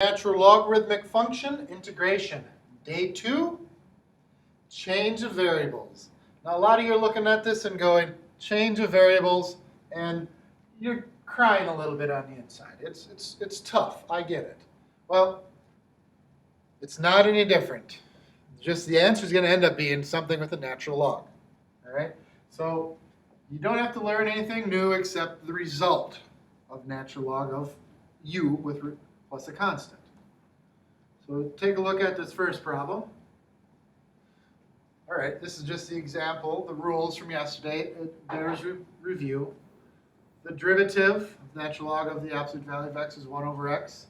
Natural logarithmic function integration. Day 2, change of variables. Now a lot of you are looking at this and going, change of variables, and you're crying a little bit on the inside. It's tough, I get it. Well, it's not any different. Just the answer is going to end up being something with a natural log. All right? So you don't have to learn anything new except the result of natural log of u with plus a constant. So take a look at this first problem. All right, this is just the example, the rules from yesterday. It bears review. The derivative of natural log of the absolute value of x is 1 over x.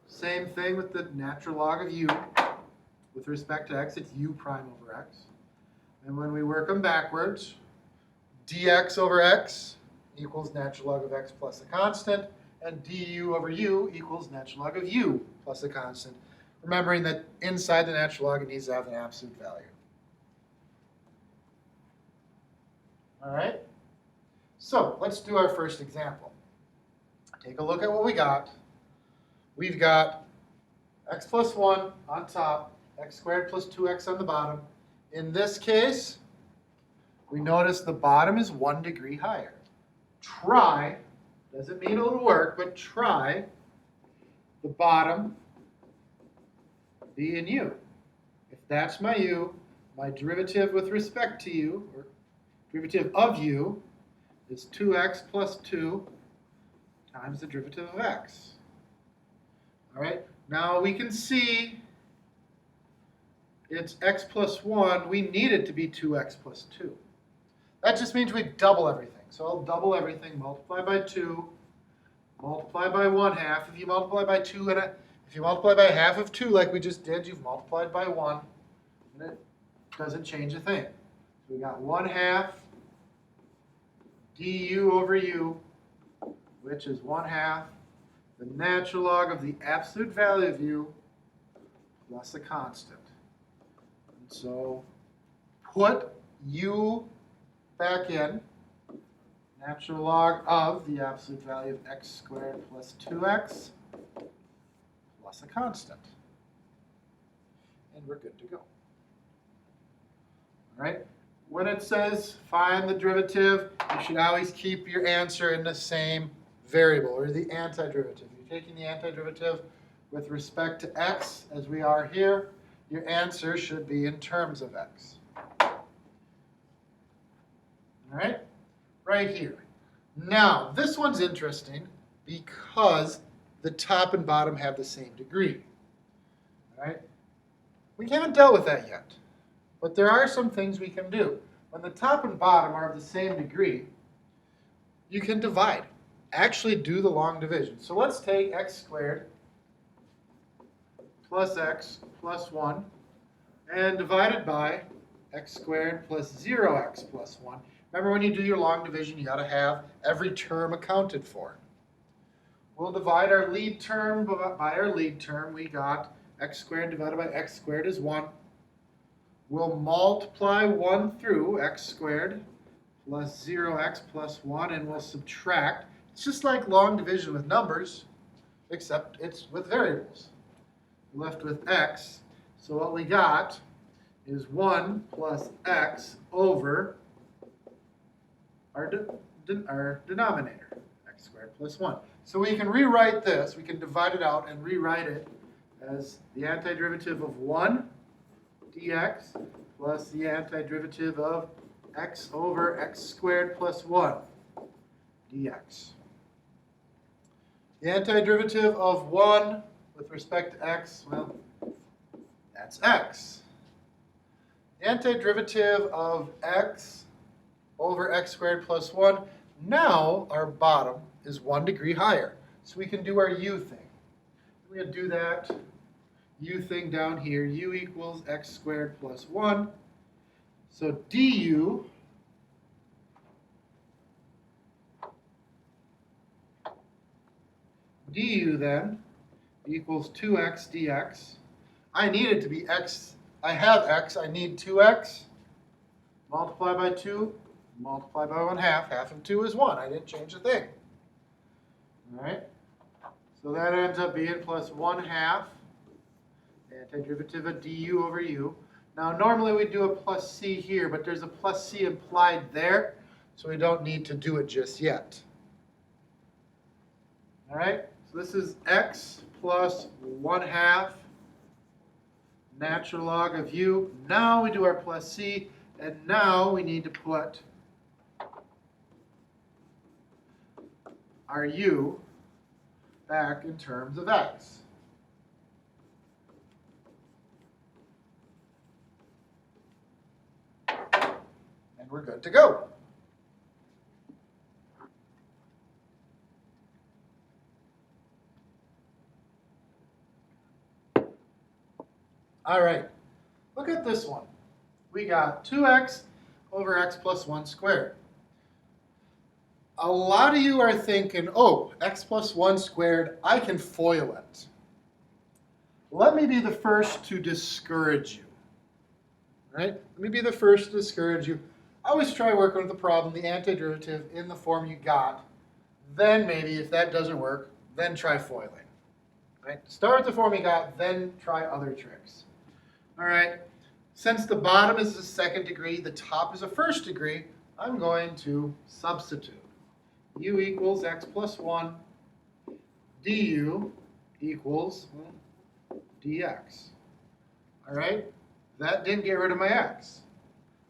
Same thing with the natural log of u. With respect to x, it's u prime over x. And when we work them backwards, dx over x equals natural log of x plus a constant, and du over u equals natural log of u plus a constant. Remembering that inside the natural log, it needs to have an absolute value. All right? So let's do our first example. Take a look at what we got. We've got x plus 1 on top, x squared plus 2x on the bottom. In this case, we notice the bottom is 1 degree higher. Try, doesn't mean it'll work, but try the bottom being u. If that's my u, my derivative with respect to u, or derivative of u, is 2x plus 2 times the derivative of x. All right, now we can see it's x plus 1. We need it to be 2x plus 2. That just means we double everything. So I'll double everything, multiply by 2, multiply by 1/2. If you multiply by 2, and if you multiply by half of 2 like we just did, you've multiplied by 1, and it doesn't change a thing. So we got 1/2 du over u, which is 1/2 the natural log of the absolute value of u plus a constant. And so put u back in, natural log of the absolute value of x squared plus 2x plus a constant. And we're good to go. All right? When it says find the derivative, you should always keep your answer in the same variable, or the antiderivative. You're taking the antiderivative with respect to x, as we are here. Your answer should be in terms of x. All right? Right here. Now, this one's interesting because the top and bottom have the same degree. All right? We haven't dealt with that yet, but there are some things we can do. When the top and bottom are of the same degree, you can divide. Actually do the long division. So let's take x squared plus x plus 1 and divide it by x squared plus 0x plus 1. Remember, when you do your long division, you got to have every term accounted for. We'll divide our lead term by our lead term. We got x squared divided by x squared is 1. We'll multiply 1 through x squared plus 0x plus 1, and we'll subtract. It's just like long division with numbers, except it's with variables. We're left with x. So what we got is 1 plus x over our denominator, x squared plus 1. So we can rewrite this. We can divide it out and rewrite it as the antiderivative of 1 dx plus the antiderivative of x over x squared plus 1 dx. The antiderivative of 1 with respect to x, well, that's x. The antiderivative of x over x squared plus 1, now our bottom is 1 degree higher. So we can do our u thing. We're going to do that u thing down here. U equals x squared plus 1. So du then equals 2x dx. I need it to be x. I have x. I need 2x. Multiply by 2. Multiply by 1/2. Half of 2 is 1. I didn't change a thing. All right? So that ends up being plus 1/2 antiderivative of du over u. Now normally we do a plus c here, but there's a plus c implied there, so we don't need to do it just yet. All right, so this is x plus 1/2 natural log of u. Now we do our plus c, and now we need to put our u back in terms of x. And we're good to go. All right, look at this one. We got 2x over x plus 1 squared. A lot of you are thinking, oh, x plus 1 squared, I can FOIL it. Let me be the first to discourage you. Right? Let me be the first to discourage you. Always try working with the problem, the antiderivative, in the form you got. Then maybe, if that doesn't work, then try FOILing. Right? Start with the form you got, then try other tricks. All right, since the bottom is the second degree, the top is a first degree, I'm going to substitute. U equals x plus 1, du equals dx. All right, that didn't get rid of my x.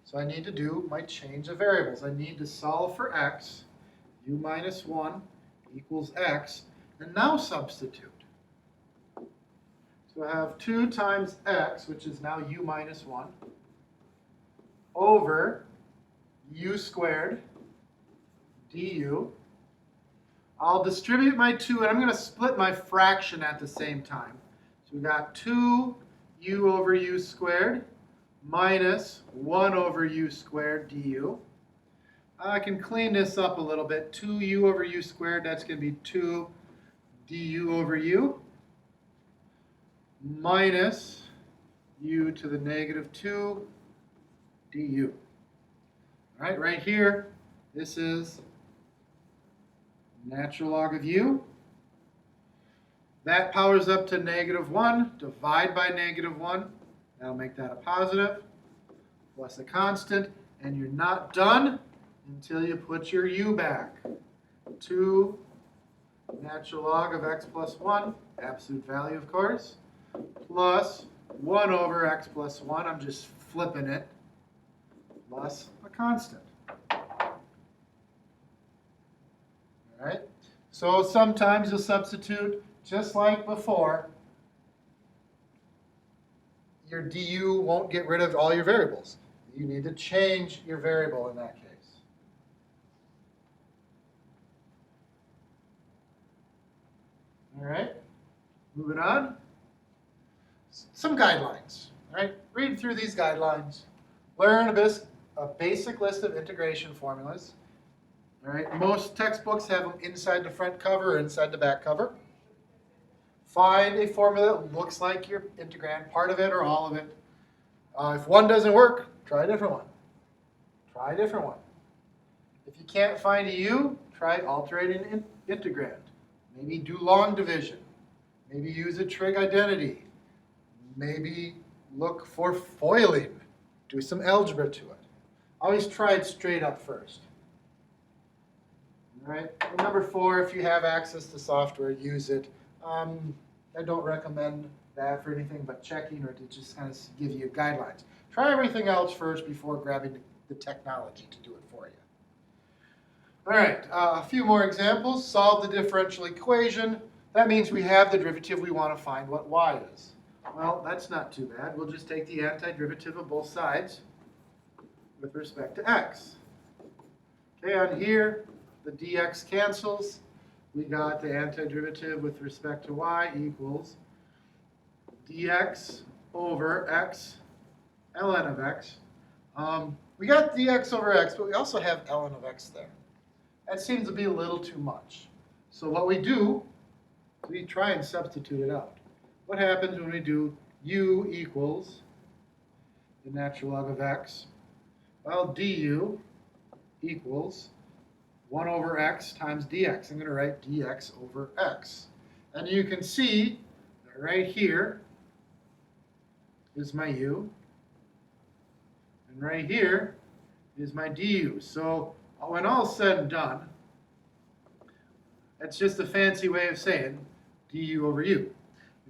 So I need to do my change of variables. I need to solve for x, u minus 1 equals x, and now substitute. So I have 2 times x, which is now u minus 1, over u squared du. I'll distribute my 2, and I'm going to split my fraction at the same time. So we got 2u over u squared minus 1 over u squared du. I can clean this up a little bit. 2u over u squared, that's going to be 2 du over u. Minus u to the negative 2 du. All right, right here, this is natural log of u. That powers up to negative 1. Divide by negative 1. That'll make that a positive. Plus a constant. And you're not done until you put your u back. 2 natural log of x plus 1, absolute value, of course, plus 1 over x plus 1, I'm just flipping it, plus a constant. All right? So sometimes you'll substitute, just like before, your du won't get rid of all your variables. You need to change your variable in that case. All right, moving on. Some guidelines. All right, read through these guidelines. Learn a basic list of integration formulas. All right, most textbooks have them inside the front cover or inside the back cover. Find a formula that looks like your integrand, part of it or all of it. If one doesn't work, try a different one. Try a different one. If you can't find a u, try alternating integrand. Maybe do long division. Maybe use a trig identity. Maybe look for FOILing. Do some algebra to it. Always try it straight up first. All right. And number 4, if you have access to software, use it. I don't recommend that for anything but checking or to just kind of give you guidelines. Try everything else first before grabbing the technology to do it for you. All right, a few more examples. Solve the differential equation. That means we have the derivative. We want to find what y is. Well, that's not too bad. We'll just take the antiderivative of both sides with respect to x. Okay, on here, the dx cancels. We got the antiderivative with respect to y equals dx over x ln of x. We got dx over x, but we also have ln of x there. That seems to be a little too much. So what we do, we try and substitute it out. What happens when we do u equals the natural log of x? Well, du equals 1 over x times dx. I'm going to write dx over x. And you can see that right here is my u, and right here is my du. So when all's said and done, it's just a fancy way of saying du over u.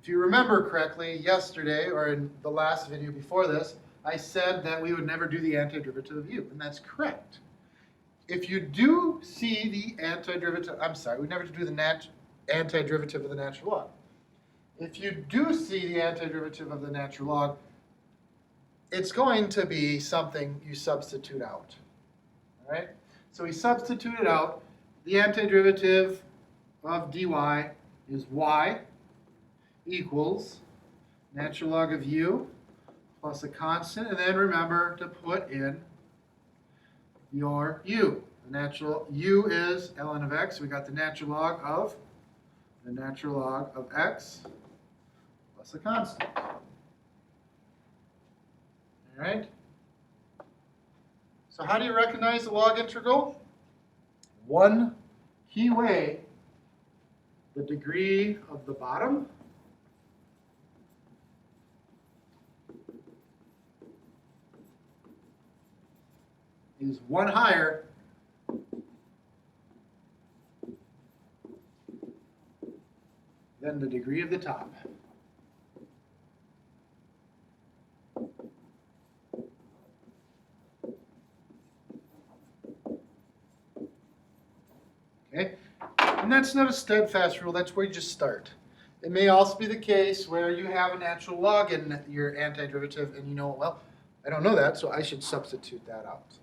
If you remember correctly, yesterday, or in the last video before this, I said that we would never do the antiderivative of u, and that's correct. If you do see the antiderivative, I'm sorry, we never do the antiderivative of the natural log. If you do see the antiderivative of the natural log, it's going to be something you substitute out. All right? So we substitute it out. The antiderivative of dy is y equals natural log of u plus a constant, and then remember to put in your u. The natural u is ln of x. We got the natural log of x plus a constant. All right? So how do you recognize the log integral? One key way, the degree of the bottom is one higher than the degree of the top. Okay? And that's not a steadfast rule, that's where you just start. It may also be the case where you have a natural log in your antiderivative and you know, well, I don't know that, so I should substitute that out.